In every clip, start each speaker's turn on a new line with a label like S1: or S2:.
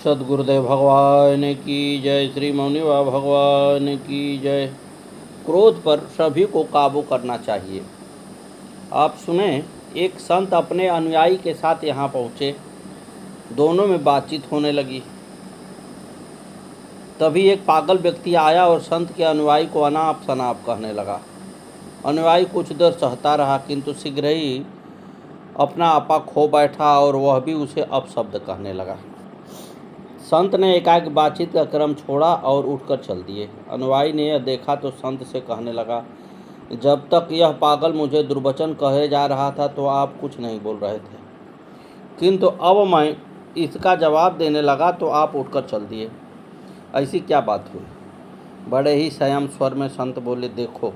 S1: सद्गुरुदेव भगवान की जय। श्री मौनीवा भगवान की जय। क्रोध पर सभी को काबू करना चाहिए। आप सुने, एक संत अपने अनुयायी के साथ यहाँ पहुँचे। दोनों में बातचीत होने लगी। तभी एक पागल व्यक्ति आया और संत के अनुयायी को अनाप शनाप कहने लगा। अनुयायी कुछ देर सहता रहा, किंतु शीघ्र ही अपना आपा खो बैठा और वह भी उसे अपशब्द कहने लगा। संत ने एकाएक बातचीत का क्रम छोड़ा और उठकर चल दिए। अनुयायी ने यह देखा तो संत से कहने लगा, जब तक यह पागल मुझे दुर्वचन कहे जा रहा था तो आप कुछ नहीं बोल रहे थे, किंतु अब मैं इसका जवाब देने लगा तो आप उठकर चल दिए। ऐसी क्या बात हुई? बड़े ही संयम स्वर में संत बोले, देखो,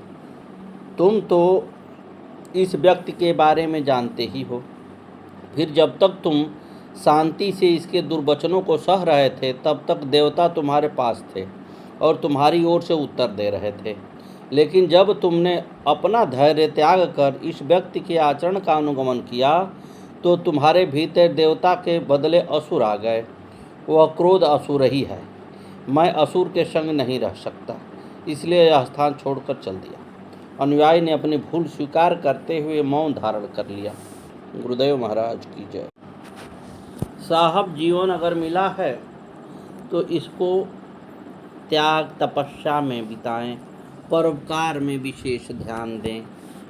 S1: तुम तो इस व्यक्ति के बारे में जानते ही हो। फिर जब तक तुम शांति से इसके दुर्वचनों को सह रहे थे तब तक देवता तुम्हारे पास थे और तुम्हारी ओर से उत्तर दे रहे थे। लेकिन जब तुमने अपना धैर्य त्याग कर इस व्यक्ति के आचरण का अनुगमन किया तो तुम्हारे भीतर देवता के बदले असुर आ गए। वह क्रोध असुर ही है। मैं असुर के संग नहीं रह सकता, इसलिए यह स्थान छोड़कर चल दिया। अनुयायी ने अपनी भूल स्वीकार करते हुए मौन धारण कर लिया। गुरुदेव महाराज की जय। साहब, जीवन अगर मिला है तो इसको त्याग तपस्या में बिताएं, परोपकार में विशेष ध्यान दें,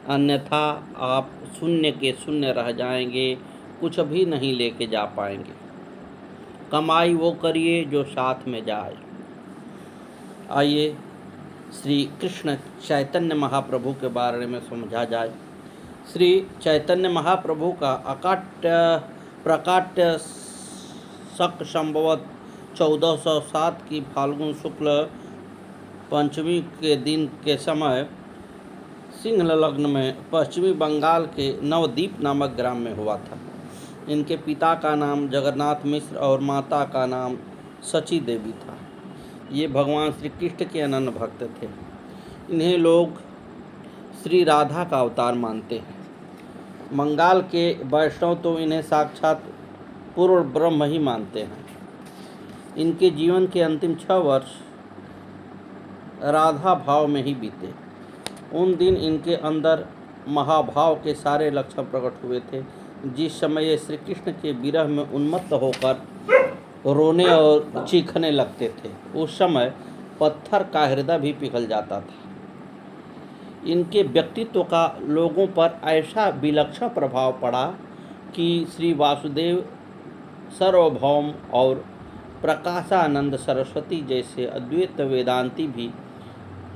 S1: अन्यथा आप शून्य के शून्य रह जाएंगे, कुछ भी नहीं लेके जा पाएंगे। कमाई वो करिए जो साथ में जाए। आइए श्री कृष्ण चैतन्य महाप्रभु के बारे में समझा जाए। श्री चैतन्य महाप्रभु का प्रकाट्य शक संवत 1407 की फाल्गुन शुक्ल पंचमी के दिन के समय सिंह लग्न में पश्चिमी बंगाल के नवद्वीप नामक ग्राम में हुआ था। इनके पिता का नाम जगन्नाथ मिश्र और माता का नाम सची देवी था। ये भगवान श्री कृष्ण के अनन्य भक्त थे। इन्हें लोग श्री राधा का अवतार मानते हैं। बंगाल के वैष्णव तो इन्हें साक्षात पूर्ण ब्रह्म ही मानते हैं। इनके जीवन के अंतिम 6 वर्ष राधा भाव में ही बीते। उन दिन इनके अंदर महाभाव के सारे लक्षण प्रकट हुए थे। जिस समय ये श्री कृष्ण के विरह में उन्मत्त होकर रोने और चीखने लगते थे, उस समय पत्थर का हृदय भी पिघल जाता था। इनके व्यक्तित्व का लोगों पर ऐसा विलक्षण प्रभाव पड़ा कि श्री वासुदेव, सार्वभौम और प्रकाशानंद सरस्वती जैसे अद्वैत वेदांती भी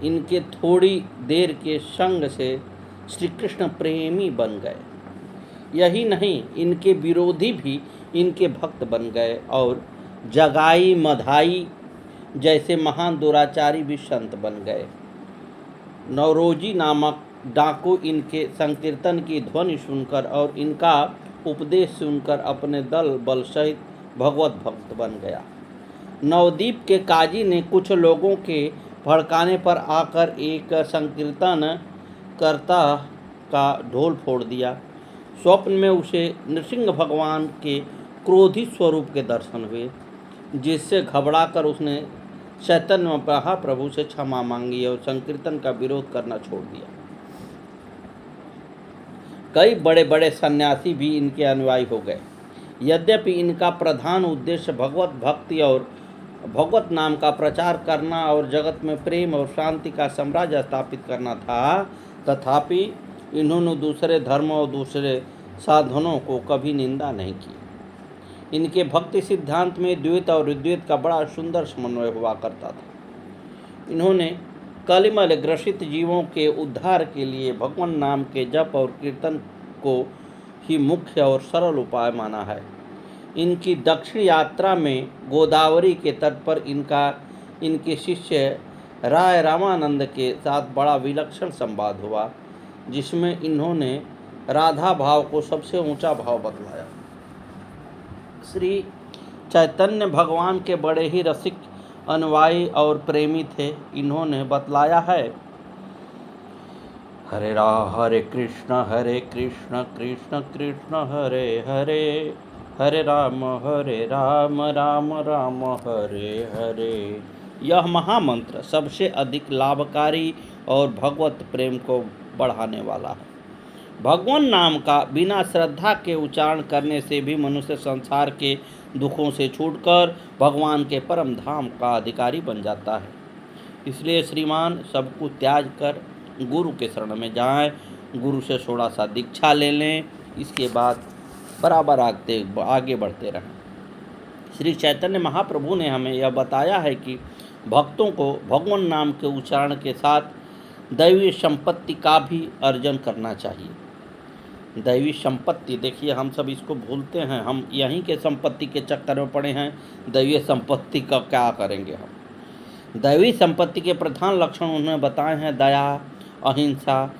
S1: इनके थोड़ी देर के संग से श्री कृष्ण प्रेमी बन गए। यही नहीं, इनके विरोधी भी इनके भक्त बन गए और जगाई मधाई जैसे महान दुराचारी भी संत बन गए। नौरोजी नामक डाकू इनके संकीर्तन की ध्वनि सुनकर और इनका उपदेश सुनकर अपने दल बल सहित भगवत भक्त बन गया। नवद्वीप के काजी ने कुछ लोगों के भड़काने पर आकर एक संकीर्तन कर्ता का ढोल फोड़ दिया। स्वप्न में उसे नृसिंह भगवान के क्रोधित स्वरूप के दर्शन हुए, जिससे घबराकर उसने चैतन्य महाप्रभु से क्षमा मांगी और संकीर्तन का विरोध करना छोड़ दिया। कई बड़े बड़े सन्यासी भी इनके अनुयायी हो गए। यद्यपि इनका प्रधान उद्देश्य भगवत भक्ति और भगवत नाम का प्रचार करना और जगत में प्रेम और शांति का साम्राज्य स्थापित करना था, तथापि इन्होंने दूसरे धर्मों और दूसरे साधनों को कभी निंदा नहीं की। इनके भक्ति सिद्धांत में द्वैत और अद्वैत का बड़ा सुंदर समन्वय हुआ करता था। इन्होंने कलिमल ग्रसित जीवों के उद्धार के लिए भगवान नाम के जप और कीर्तन को ही मुख्य और सरल उपाय माना है। इनकी दक्षिण यात्रा में गोदावरी के तट पर इनके शिष्य राय रामानंद के साथ बड़ा विलक्षण संवाद हुआ, जिसमें इन्होंने राधा भाव को सबसे ऊंचा भाव बतलाया। श्री चैतन्य भगवान के बड़े ही रसिक अनुयायी और प्रेमी थे। इन्होंने बतलाया है, हरे राम हरे कृष्ण कृष्ण कृष्ण हरे हरे, हरे राम राम राम हरे हरे। यह महामंत्र सबसे अधिक लाभकारी और भगवत प्रेम को बढ़ाने वाला है। भगवान नाम का बिना श्रद्धा के उच्चारण करने से भी मनुष्य संसार के दुखों से छूटकर भगवान के परम धाम का अधिकारी बन जाता है। इसलिए श्रीमान सब कुछ त्याग कर गुरु के शरण में जाएं, गुरु से थोड़ा सा दीक्षा ले लें, इसके बाद बराबर आगे बढ़ते रहें। श्री चैतन्य महाप्रभु ने हमें यह बताया है कि भक्तों को भगवान नाम के उच्चारण के साथ दैवी संपत्ति का भी अर्जन करना चाहिए। दैवी संपत्ति, देखिए हम सब इसको भूलते हैं, हम यहीं के संपत्ति के चक्कर में पड़े हैं। दैवी संपत्ति का क्या करेंगे हम। दैवी संपत्ति के प्रधान लक्षण उन्होंने बताए हैं: दया, अहिंसा,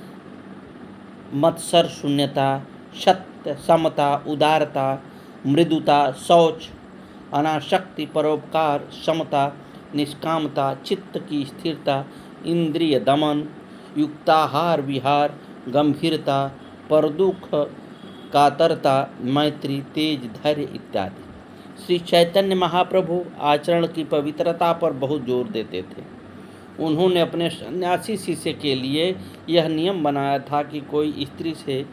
S1: मत्सर शून्यता, सत्य, समता, उदारता, मृदुता, शौच, अनासक्ति, परोपकार, समता, निष्कामता, चित्त की स्थिरता, इंद्रिय दमन, युक्ताहार विहार, गंभीरता, परदुख, कातरता, मैत्री, तेज, धैर्य इत्यादि। श्री चैतन्य महाप्रभु आचरण की पवित्रता पर बहुत जोर देते थे। उन्होंने अपने सन्यासी शिष्य के लिए यह नियम बनाया था कि कोई स्त्री से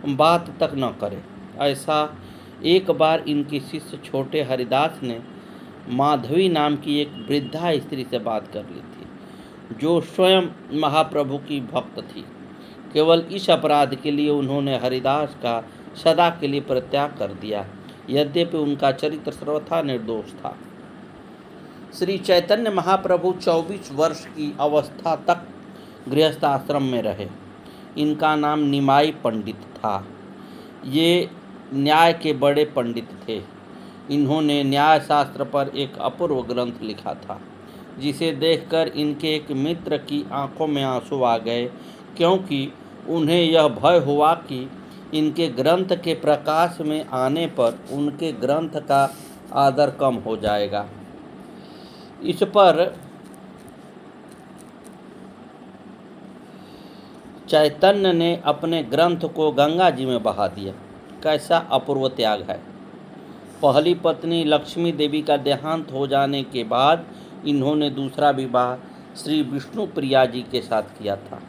S1: बात तक न करे। ऐसा एक बार इनके शिष्य छोटे हरिदास ने माधवी नाम की एक वृद्धा स्त्री से बात कर ली थी, जो स्वयं महाप्रभु की भक्त थी। केवल इस अपराध के लिए उन्होंने हरिदास का सदा के लिए परित्याग कर दिया, यद्यपि उनका चरित्र सर्वथा निर्दोष था। श्री चैतन्य महाप्रभु 24 वर्ष की अवस्था तक गृहस्थ आश्रम में रहे। इनका नाम निमाई पंडित था। ये न्याय के बड़े पंडित थे। इन्होंने न्याय शास्त्र पर एक अपूर्व ग्रंथ लिखा था, जिसे देखकर इनके एक मित्र की आंखों में आंसू आ गए, क्योंकि उन्हें यह भय हुआ कि इनके ग्रंथ के प्रकाश में आने पर उनके ग्रंथ का आदर कम हो जाएगा। इस पर चैतन्य ने अपने ग्रंथ को गंगा जी में बहा दिया। कैसा अपूर्व त्याग है। पहली पत्नी लक्ष्मी देवी का देहांत हो जाने के बाद इन्होंने दूसरा विवाह श्री विष्णु प्रिया जी के साथ किया था,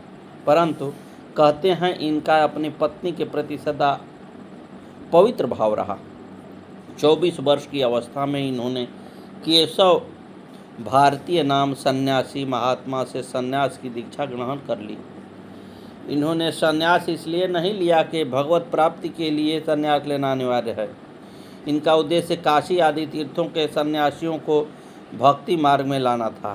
S1: परंतु कहते हैं इनका अपनी पत्नी के प्रति सदा पवित्र भाव रहा। 24 वर्ष की अवस्था में इन्होंने केशव भारतीय नाम सन्यासी महात्मा से सन्यास की दीक्षा ग्रहण कर ली। इन्होंने सन्यास इसलिए नहीं लिया कि भगवत प्राप्ति के लिए सन्यास लेना अनिवार्य है। इनका उद्देश्य काशी आदि तीर्थों के सन्यासियों को भक्ति मार्ग में लाना था।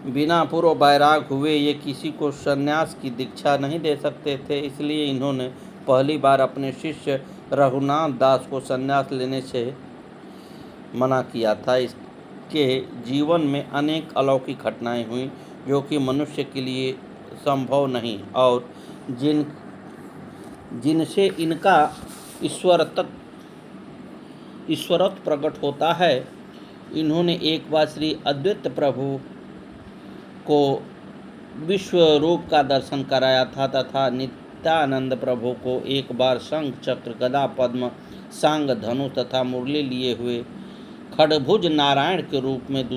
S1: बिना पूर्व वैराग हुए ये किसी को सन्यास की दीक्षा नहीं दे सकते थे, इसलिए इन्होंने पहली बार अपने शिष्य रघुनाथ दास को सन्यास लेने से मना किया था। इसके जीवन में अनेक अलौकिक घटनाएं हुई जो कि मनुष्य के लिए संभव नहीं और जिनसे इनका ईश्वरत्व प्रकट होता है। इन्होंने एक बार श्री अद्वैत प्रभु को विश्व रूप का दर्शन कराया था तथा नित्यानंद प्रभु को एक बार शंख, चक्र, गदा, पद्म, सांग, धनु तथा मुरली लिए हुए खड़भुज नारायण के रूप में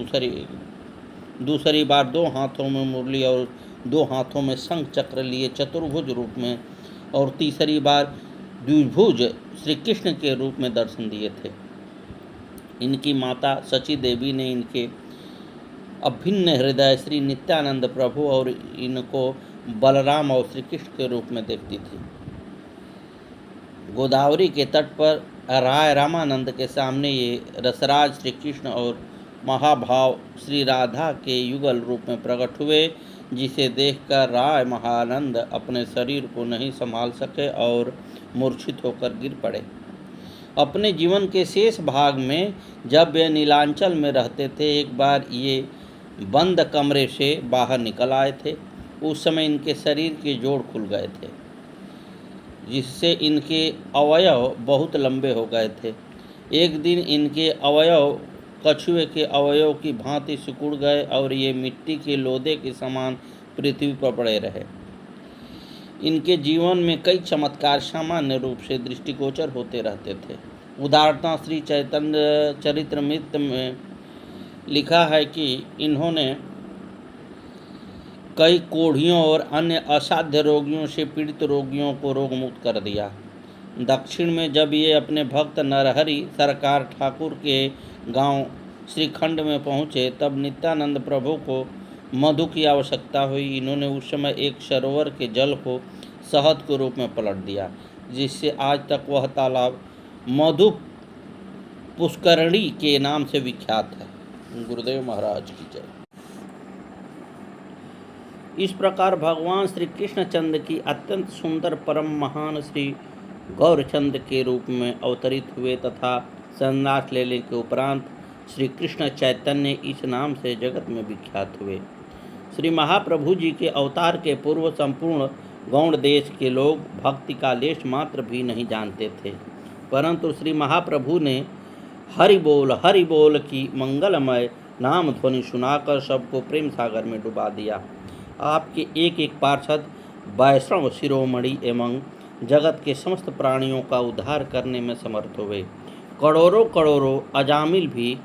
S1: दूसरी बार 2 हाथों में मुरली और 2 हाथों में शंख चक्र लिए चतुर्भुज रूप में और तीसरी बार द्विभुज श्री कृष्ण के रूप में दर्शन दिए थे। इनकी माता सची देवी ने इनके अभिन्न हृदय श्री नित्यानंद प्रभु और इनको बलराम और श्री कृष्ण के रूप में देखती थी। गोदावरी के तट पर राय रामानंद के सामने ये रसराज श्री कृष्ण और महाभाव श्री राधा के युगल रूप में प्रकट हुए, जिसे देखकर राय महानंद अपने शरीर को नहीं संभाल सके और मूर्छित होकर गिर पड़े। अपने जीवन के शेष भाग में जब वे नीलांचल में रहते थे, एक बार ये बंद कमरे से बाहर निकल आए थे। उस समय इनके शरीर के जोड़ खुल गए थे, जिससे इनके अवयव बहुत लंबे हो गए थे। एक दिन इनके अवयव कछुए के अवयव की भांति सिकुड़ गए और ये मिट्टी के लोदे के समान पृथ्वी पर पड़े रहे। इनके जीवन में कई चमत्कार सामान्य रूप से दृष्टिगोचर होते रहते थे। उदाहरणतः श्री चैतन्य चरितमृत में लिखा है कि इन्होंने कई कोढ़ियों और अन्य असाध्य रोगियों से पीड़ित रोगियों को रोगमुक्त कर दिया। दक्षिण में जब ये अपने भक्त नरहरि सरकार ठाकुर के गांव श्रीखंड में पहुँचे तब नित्यानंद प्रभु को मधु की आवश्यकता हुई। इन्होंने उस समय एक सरोवर के जल को शहद के रूप में पलट दिया, जिससे आज तक वह तालाब मधु पुष्करणी के नाम से विख्यात है। गुरुदेव महाराज की जय। इस प्रकार भगवान श्री कृष्णचंद्र की अत्यंत सुंदर परम महान श्री गौरचंद के रूप में अवतरित हुए तथा संन्यास लेने के उपरांत श्री कृष्ण चैतन्य इस नाम से जगत में विख्यात हुए। श्री महाप्रभु जी के अवतार के पूर्व संपूर्ण गौड़ देश के लोग भक्ति का लेश मात्र भी नहीं जानते थे, परंतु श्री महाप्रभु ने हरि बोल की मंगलमय नाम ध्वनि सुनाकर सबको प्रेम सागर में डुबा दिया। आपके एक एक पार्षद वैष्णव शिरोमणि एवं जगत के समस्त प्राणियों का उद्धार करने में समर्थ हुए। करोड़ों अजामिल भी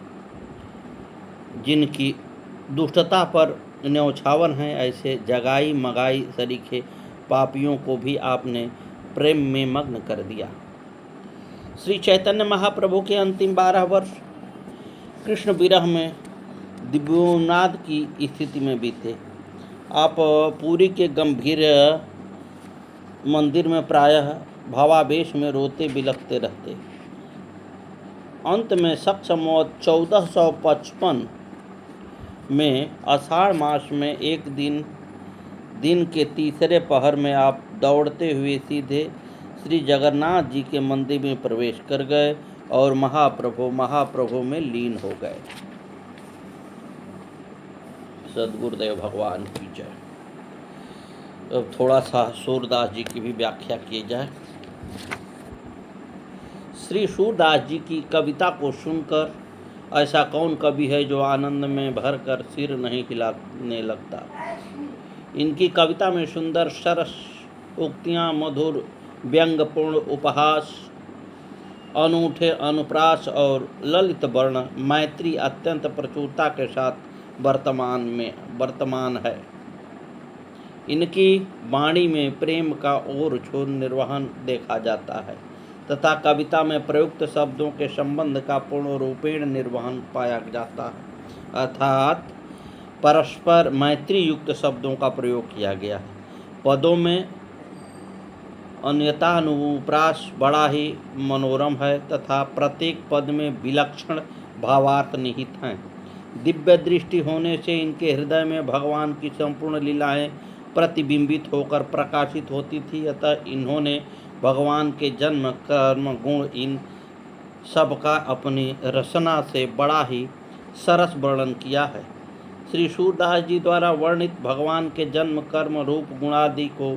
S1: जिनकी दुष्टता पर न्यौछावर हैं, ऐसे जगाई मगाई सरीखे पापियों को भी आपने प्रेम में मग्न कर दिया। श्री चैतन्य महाप्रभु के अंतिम 12 वर्ष कृष्ण विरह में दिव्योन्माद की स्थिति में बीते। आप पुरी के गंभीर मंदिर में प्रायः भावावेश में रोते बिलखते रहते। अंत में शक संवत 1455 में आषाढ़ मास में एक दिन के तीसरे पहर में आप दौड़ते हुए सीधे श्री जगन्नाथ जी के मंदिर में प्रवेश कर गए और महाप्रभु में लीन हो गए। सद्गुरुदेव भगवान की जय। अब थोड़ा सा सूरदास जी की भी व्याख्या की जाए। श्री सूरदास जी की कविता को सुनकर ऐसा कौन कवि है जो आनंद में भरकर सिर नहीं हिलाने लगता। इनकी कविता में सुंदर सरस उक्तियाँ, मधुर व्यंग्यपूर्ण उपहास, अनूठे अनुप्रास और ललित वर्ण मैत्री अत्यंत प्रचुरता के साथ वर्तमान है। इनकी वाणी में प्रेम का और छोर निर्वहन देखा जाता है तथा कविता में प्रयुक्त शब्दों के संबंध का पूर्ण रूपेण निर्वहन पाया जाता है, अर्थात परस्पर मैत्री युक्त शब्दों का प्रयोग किया गया है। पदों में अन्यतानुप्रास बड़ा ही मनोरम है तथा प्रत्येक पद में विलक्षण भावार्थ निहित हैं। दिव्य दृष्टि होने से इनके हृदय में भगवान की संपूर्ण लीलाएं प्रतिबिंबित होकर प्रकाशित होती थी। अतः इन्होंने भगवान के जन्म कर्म गुण इन सब का अपनी रचना से बड़ा ही सरस वर्णन किया है। श्री सूरदास जी द्वारा वर्णित भगवान के जन्म कर्म रूप गुणादि को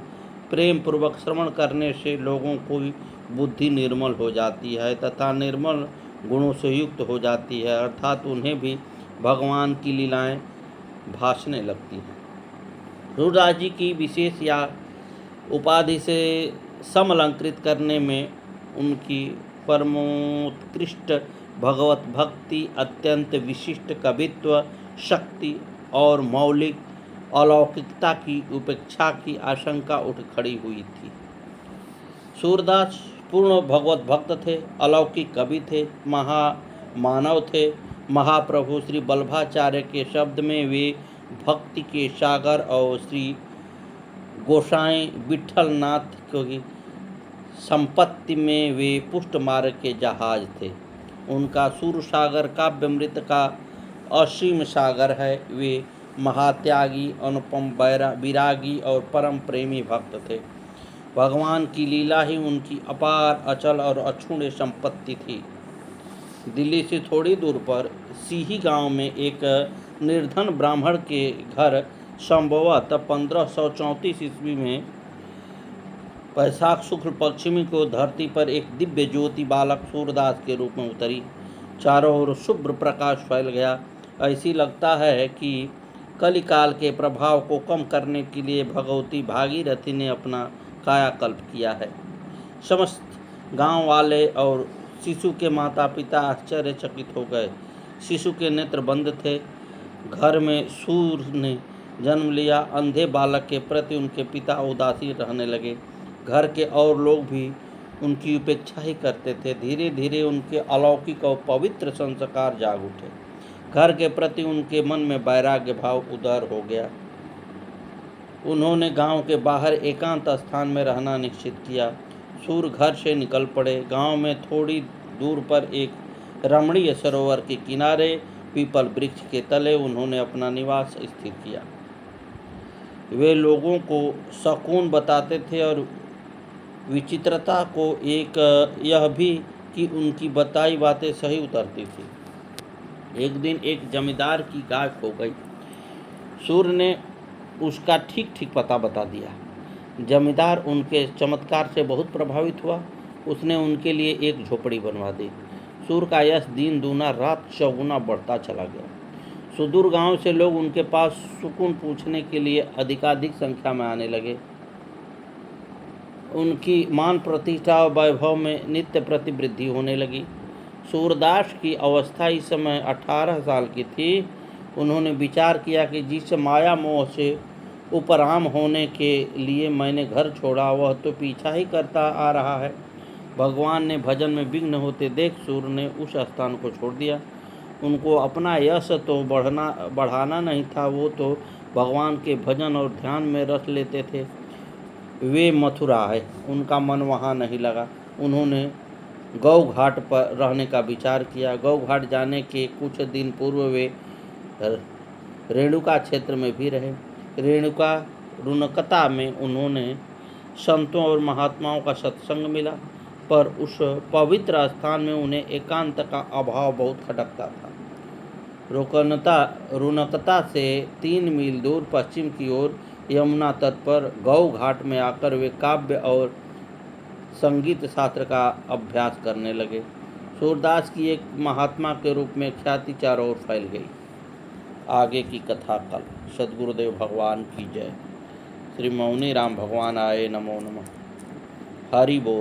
S1: प्रेम पूर्वक श्रवण करने से लोगों की बुद्धि निर्मल हो जाती है तथा निर्मल गुणों से युक्त हो जाती है, अर्थात उन्हें भी भगवान की लीलाएं भासने लगती हैं। सूरदास जी की विशेष या उपाधि से समलंकृत करने में उनकी परमोत्कृष्ट भगवत भक्ति, अत्यंत विशिष्ट कवित्व शक्ति और मौलिक अलौकिकता की उपेक्षा की आशंका उठ खड़ी हुई थी। सूरदास पूर्ण भगवत भक्त थे, अलौकिक कवि थे, महामानव थे। महाप्रभु श्री वल्लभाचार्य के शब्द में वे भक्ति के सागर और श्री गोसाई विठलनाथ की संपत्ति में वे पुष्ट मार्ग के जहाज थे। उनका सूर सागर काव्यमृत का असीम सागर है। वे महात्यागी, अनुपम विरागी और परम प्रेमी भक्त थे। भगवान की लीला ही उनकी अपार, अचल और अक्षुण्य संपत्ति थी। दिल्ली से थोड़ी दूर पर सीही गांव में एक निर्धन ब्राह्मण के घर संभवतः 1534 ईस्वी में वैशाख शुक्ल पश्चिमी को धरती पर एक दिव्य ज्योति बालक सूरदास के रूप में उतरी। चारों ओर शुभ्र प्रकाश फैल गया। ऐसी लगता है कि कलिकाल के प्रभाव को कम करने के लिए भगवती भागीरथी ने अपना कायाकल्प किया है। समस्त गांव वाले और शिशु के माता पिता आश्चर्यचकित हो गए। शिशु के नेत्र बंद थे। घर में सूर ने जन्म लिया। अंधे बालक के प्रति उनके पिता उदासीन रहने लगे। घर के और लोग भी उनकी उपेक्षा ही करते थे। धीरे धीरे उनके अलौकिक और पवित्र संस्कार जाग उठे। घर के प्रति उनके मन में वैराग्य भाव उदय हो गया। उन्होंने गांव के बाहर एकांत स्थान में रहना निश्चित किया। सूर घर से निकल पड़े। गांव में थोड़ी दूर पर एक रमणीय सरोवर के किनारे पीपल वृक्ष के तले उन्होंने अपना निवास स्थिर किया। वे लोगों को सकून बताते थे और विचित्रता को एक यह भी कि उनकी बताई बातें सही उतरती थी। एक दिन एक जमींदार की गाय खो गई। सूर्य ने उसका ठीक ठीक पता बता दिया। जमींदार उनके चमत्कार से बहुत प्रभावित हुआ। उसने उनके लिए एक झोपड़ी बनवा दी। सूर्य का यश दिन दूना रात चौगुना बढ़ता चला गया। सुदूर गांव से लोग उनके पास सुकून पूछने के लिए अधिकाधिक संख्या में आने लगे। उनकी मान प्रतिष्ठा और वैभव में नित्य प्रति वृद्धि होने लगी। सूरदास की अवस्था इस समय 18 साल की थी। उन्होंने विचार किया कि जिस माया मोह से उपराम होने के लिए मैंने घर छोड़ा वह तो पीछा ही करता आ रहा है। भगवान ने भजन में विघ्न होते देख सूर्य ने उस स्थान को छोड़ दिया। उनको अपना यश तो बढ़ाना नहीं था, वो तो भगवान के भजन और ध्यान में रस लेते थे। वे मथुरा आए। उनका मन वहाँ नहीं लगा। उन्होंने गौ घाट पर रहने का विचार किया। गौ घाट जाने के कुछ दिन पूर्व वे रेणुका क्षेत्र में भी रहे। रेणुका रुनकता में उन्होंने संतों और महात्माओं का सत्संग मिला, पर उस पवित्र स्थान में उन्हें एकांत का अभाव बहुत खटकता था। रुनकता से 3 मील दूर पश्चिम की ओर यमुना तट पर गौ घाट में आकर वे काव्य और संगीत शास्त्र का अभ्यास करने लगे। सूरदास की एक महात्मा के रूप में ख्याति चारों ओर फैल गई। आगे की कथा कल। सद्गुरुदेव भगवान की जय। श्री मौनी राम भगवान आए। नमो नमः। हरि बोल।